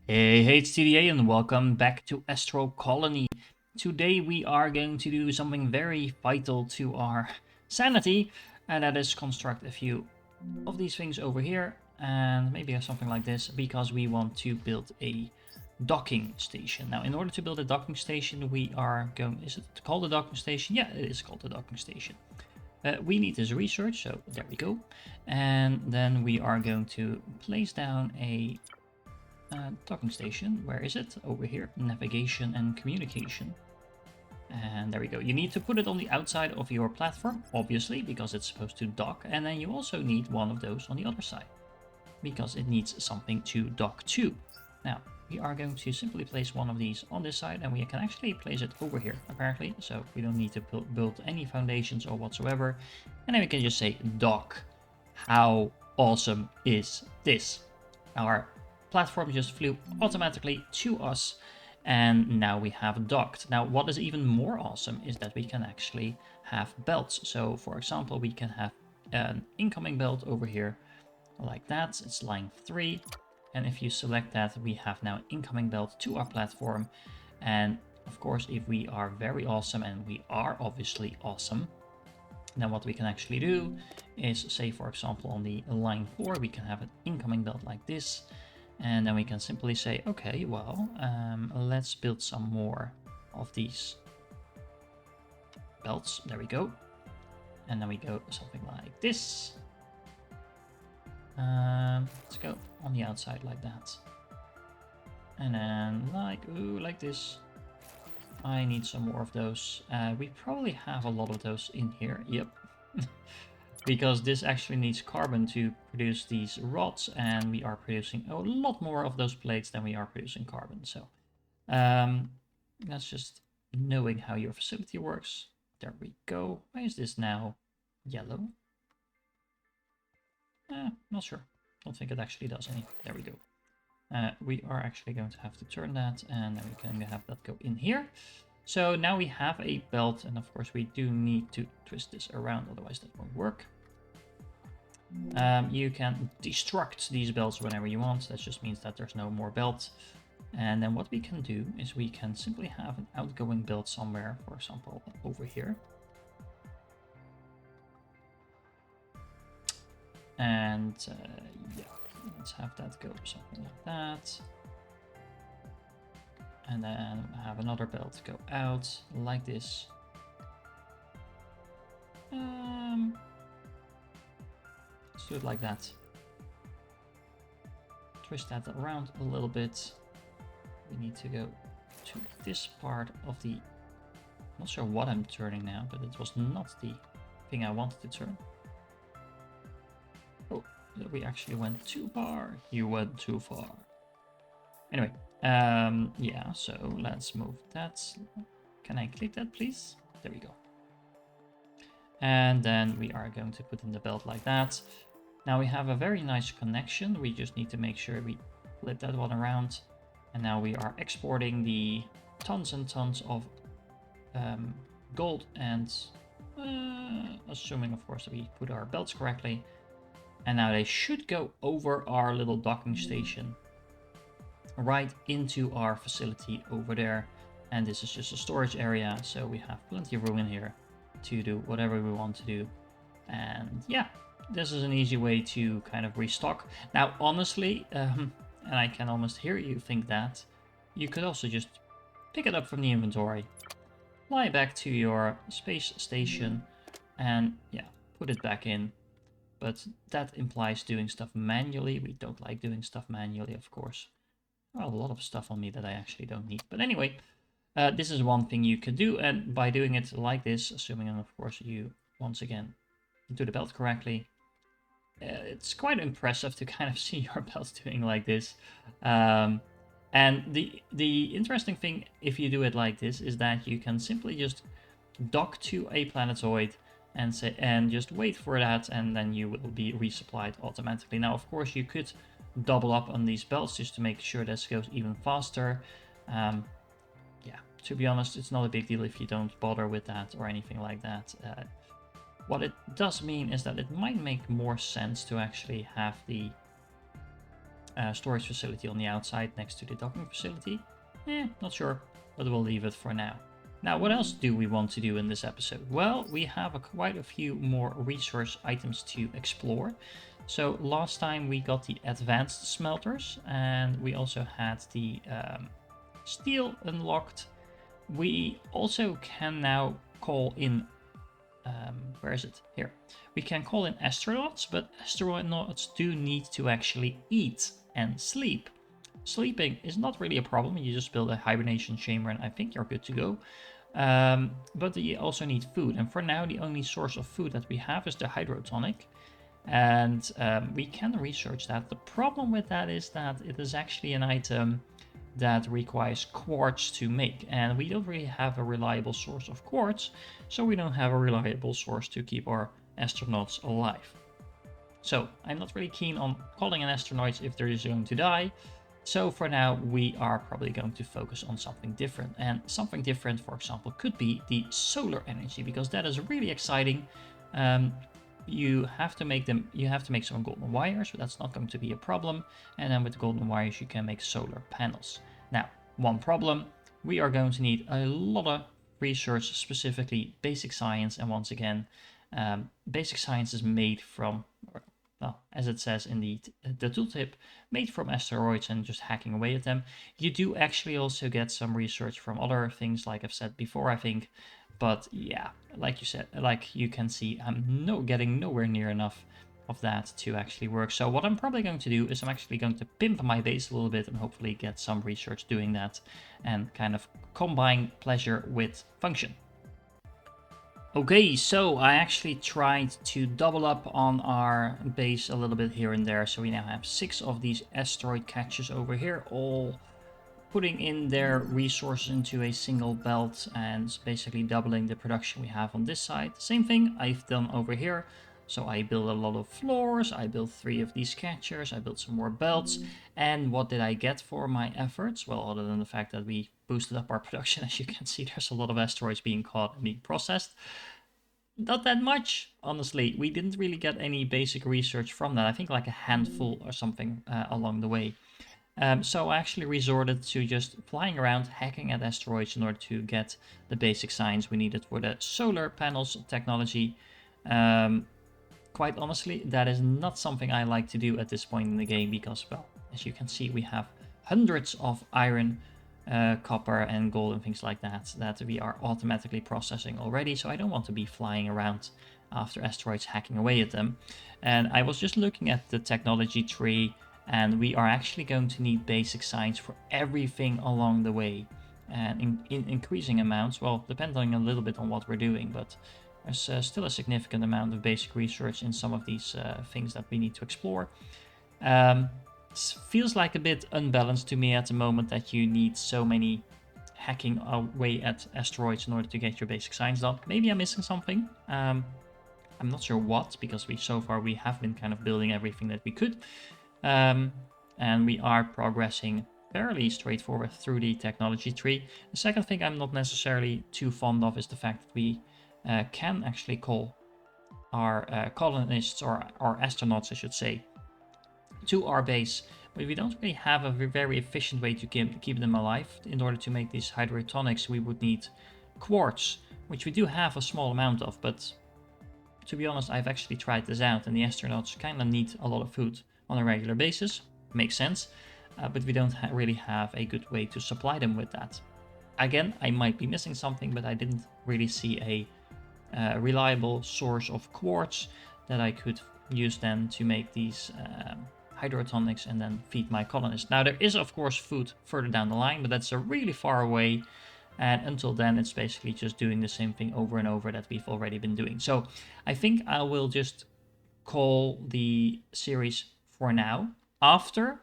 Hey, it's TDA and welcome back to Astro Colony. Today we are going to do something very vital to our sanity, and that is construct a few of these things over here, and maybe something like this, because we want to build a docking station. Now, in order to build a docking station, we are going... Is it called a docking station? Yeah, it is called a docking station. We need this research, so there we go. And then we are going to place down a docking station. Where is it? Over here. Navigation and communication. And there we go. You need to put it on the outside of your platform, obviously, because it's supposed to dock. And then you also need one of those on the other side, because it needs something to dock to. Now, we are going to simply place one of these on this side, and we can actually place it over here, apparently. So we don't need to build any foundations or whatsoever. And then we can just say dock. How awesome is this? Our platform just flew automatically to us, and now we have docked. Now, what is even more awesome is that we can actually have belts. So, for example, we can have an incoming belt over here, like that. It's line 3. And if you select that, we have now an incoming belt to our platform. And of course, if we are very awesome, and we are obviously awesome, then what we can actually do is, say, for example, on the line 4, we can have an incoming belt like this. And then we can simply say, okay, well, let's build some more of these belts. There we go. And then we go something like this. Let's go on the outside like that. And then like this. I need some more of those. We probably have a lot of those in here. Yep. Because this actually needs carbon to produce these rods, and we are producing a lot more of those plates than we are producing carbon. So that's just knowing how your facility works. There we go. Why is this now yellow? Not sure. Don't think it actually does any. There we go. We are actually going to have to turn that, and then we can have that go in here. So now we have a belt, and of course we do need to twist this around, otherwise that won't work. You can destruct these belts whenever you want. That just means that there's no more belt. And then what we can do is we can simply have an outgoing belt somewhere, for example, over here. And yeah, let's have that go something like that. And then have another belt go out like this. Let's do it like that. Twist that around a little bit. We need to go to this part of the... I'm not sure what I'm turning now, but it was not the thing I wanted to turn. Oh, we actually went too far. You went too far. Anyway, yeah, so let's move that. Can I click that, please? There we go. And then we are going to put in the belt like that. Now we have a very nice connection. We just need to make sure we flip that one around. And now we are exporting the tons and tons of gold, and assuming, of course, that we put our belts correctly. And now they should go over our little docking station, right into our facility over there. And this is just a storage area, so we have plenty of room in here to do whatever we want to do. And yeah, this is an easy way to kind of restock. Now, honestly, and I can almost hear you think that, you could also just pick it up from the inventory, fly back to your space station, and yeah, put it back in. But that implies doing stuff manually. We don't like doing stuff manually, of course. Well, a lot of stuff on me that I actually don't need. But anyway, this is one thing you can do, and by doing it like this, assuming, and of course, you once again do the belt correctly, it's quite impressive to kind of see your belt doing like this. And the interesting thing, if you do it like this, is that you can simply just dock to a planetoid and just wait for that, and then you will be resupplied automatically. Now, of course, you could double up on these belts just to make sure this goes even faster. Yeah, to be honest, it's not a big deal if you don't bother with that or anything like that. What it does mean is that it might make more sense to actually have the storage facility on the outside next to the docking facility. Not sure, but we'll leave it for now. Now, what else do we want to do in this episode? Well, we have quite a few more resource items to explore. So last time we got the advanced smelters, and we also had the steel unlocked. We also can now call in, where is it? Here. We can call in astronauts, but astronauts do need to actually eat and sleep. Sleeping is not really a problem. You just build a hibernation chamber and I think you're good to go. But you also need food, and for now the only source of food that we have is the hydrotonic, and we can research that. The problem with that is that it is actually an item that requires quartz to make, and we don't really have a reliable source of quartz, so we don't have a reliable source to keep our astronauts alive. So I'm not really keen on calling in astronauts if they're just going to die. So for now, we are probably going to focus on something different. And something different, for example, could be the solar energy, because that is really exciting. You have to make some golden wires, but that's not going to be a problem. And then with the golden wires, you can make solar panels. Now, one problem, we are going to need a lot of research, specifically basic science. And once again, basic science is made from, well, as it says in the tooltip, made from asteroids and just hacking away at them. You do actually also get some research from other things, like I've said before, I think. But yeah, like you can see, I'm getting nowhere near enough of that to actually work. So what I'm probably going to do is I'm actually going to pimp my base a little bit and hopefully get some research doing that and kind of combine pleasure with function. Okay, so I actually tried to double up on our base a little bit here and there. So we now have 6 of these asteroid catchers over here, all putting in their resources into a single belt and basically doubling the production we have on this side. Same thing I've done over here. So I built a lot of floors, I built 3 of these catchers, I built some more belts. And what did I get for my efforts? Well, other than the fact that we boosted up our production, as you can see, there's a lot of asteroids being caught and being processed. Not that much, honestly. We didn't really get any basic research from that. I think like a handful or something along the way. So I actually resorted to just flying around, hacking at asteroids in order to get the basic science we needed for the solar panels technology. Quite honestly, that is not something I like to do at this point in the game because, well, as you can see, we have hundreds of iron, copper and gold and things like that we are automatically processing already. So I don't want to be flying around after asteroids hacking away at them. And I was just looking at the technology tree, and we are actually going to need basic science for everything along the way, and in increasing amounts. Well, depending a little bit on what we're doing, but there's still a significant amount of basic research in some of these things that we need to explore. Feels like a bit unbalanced to me at the moment that you need so many hacking away at asteroids in order to get your basic science done. Maybe I'm missing something. I'm not sure what, because so far we have been kind of building everything that we could. And we are progressing fairly straightforward through the technology tree. The second thing I'm not necessarily too fond of is the fact that we can actually call our colonists, or our astronauts I should say, to our base, but we don't really have a very efficient way to keep them alive. In order to make these hydrotonics, we would need quartz, which we do have a small amount of, but to be honest, I've actually tried this out, and the astronauts kind of need a lot of food on a regular basis. Makes sense, but we don't really have a good way to supply them with that. Again, I might be missing something, but I didn't really see a reliable source of quartz that I could use then to make these hydrotonics and then feed my colonists. Now there is of course food further down the line, but that's really far away, and until then it's basically just doing the same thing over and over that we've already been doing. So I think I will just call the series for now after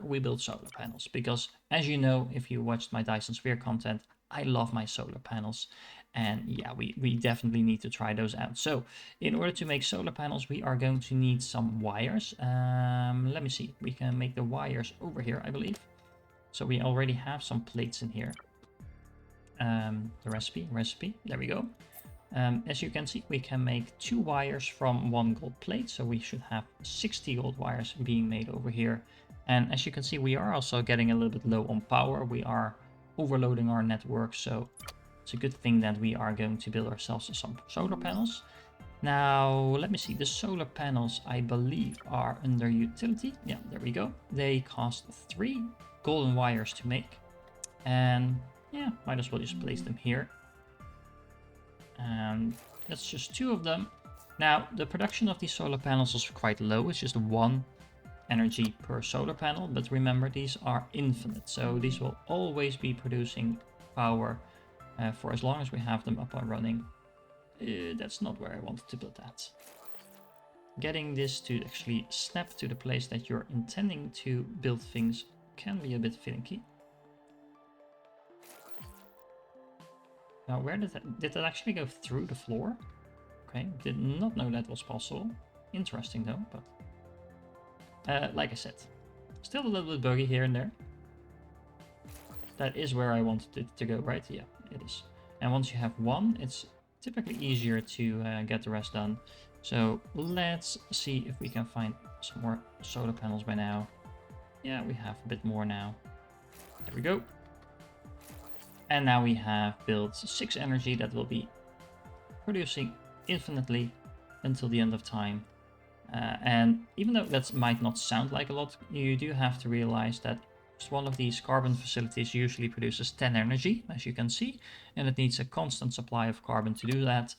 we build solar panels, because as you know, if you watched my Dyson Sphere content, I love my solar panels. And yeah, we definitely need to try those out. So in order to make solar panels, we are going to need some wires. Let me see. We can make the wires over here, I believe. So we already have some plates in here. The recipe. There we go. As you can see, we can make 2 wires from 1 gold plate, so we should have 60 gold wires being made over here. And as you can see, we are also getting a little bit low on power. We are overloading our network, so it's a good thing that we are going to build ourselves some solar panels. Now, let me see. The solar panels, I believe, are under utility. Yeah, there we go. They cost 3 golden wires to make. And yeah, might as well just place them here. And that's just 2 of them. Now, the production of these solar panels is quite low. It's just 1 energy per solar panel. But remember, these are infinite. So these will always be producing power for as long as we have them up and running. That's not where I wanted to build that. Getting this to actually snap to the place that you're intending to build things can be a bit finicky. Now, where did that actually go through the floor? Okay, did not know that was possible. Interesting though, but like I said, still a little bit buggy here and there. That is where I wanted it to go, right? Yeah, it is. And once you have 1, it's typically easier to get the rest done. So let's see if we can find some more solar panels by now. Yeah, we have a bit more now. There we go. And now we have built 6 energy that will be producing infinitely until the end of time. And even though that might not sound like a lot, you do have to realize that one of these carbon facilities usually produces 10 energy, as you can see, and it needs a constant supply of carbon to do that.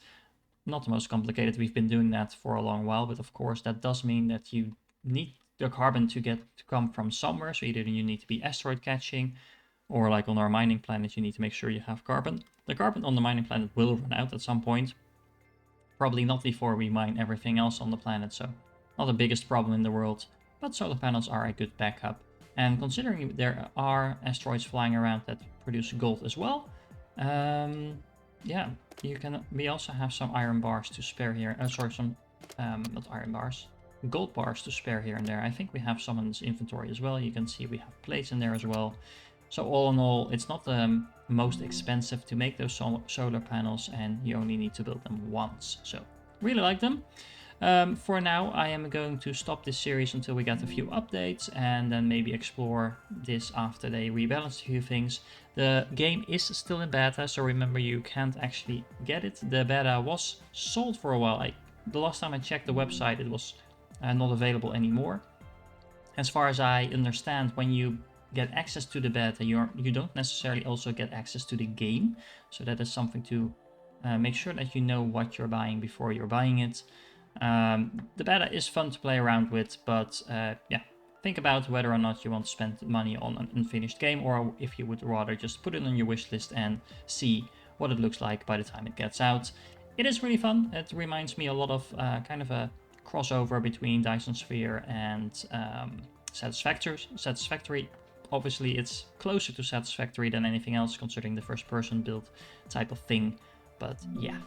Not the most complicated, we've been doing that for a long while, but of course that does mean that you need the carbon to come from somewhere, so either you need to be asteroid catching, or like on our mining planet, you need to make sure you have carbon. The carbon on the mining planet will run out at some point, probably not before we mine everything else on the planet, so not the biggest problem in the world, but solar panels are a good backup. And considering there are asteroids flying around that produce gold as well, yeah, we also have some iron bars to spare here. Not iron bars, gold bars to spare here and there. I think we have some in this inventory as well. You can see we have plates in there as well. So all in all, it's not the most expensive to make those solar panels, and you only need to build them once. So really like them. For now, I am going to stop this series until we get a few updates, and then maybe explore this after they rebalanced a few things. The game is still in beta, so remember you can't actually get it. The beta was sold for a while. The last time I checked the website, it was not available anymore. As far as I understand, when you get access to the beta, you don't necessarily also get access to the game. So that is something to make sure that you know what you're buying before you're buying it. The beta is fun to play around with, but yeah, think about whether or not you want to spend money on an unfinished game, or if you would rather just put it on your wish list and see what it looks like by the time it gets out. It is really fun. It reminds me a lot of kind of a crossover between Dyson Sphere and Satisfactory. Obviously, it's closer to Satisfactory than anything else, considering the first-person build type of thing. But yeah.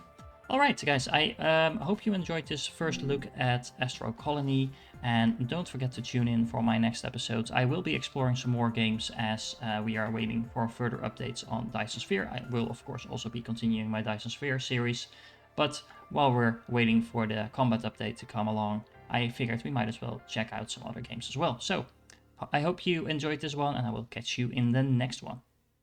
Alright guys, I hope you enjoyed this first look at Astro Colony, and don't forget to tune in for my next episodes. I will be exploring some more games as we are waiting for further updates on Dyson Sphere. I will of course also be continuing my Dyson Sphere series, but while we're waiting for the combat update to come along, I figured we might as well check out some other games as well. So, I hope you enjoyed this one, and I will catch you in the next one.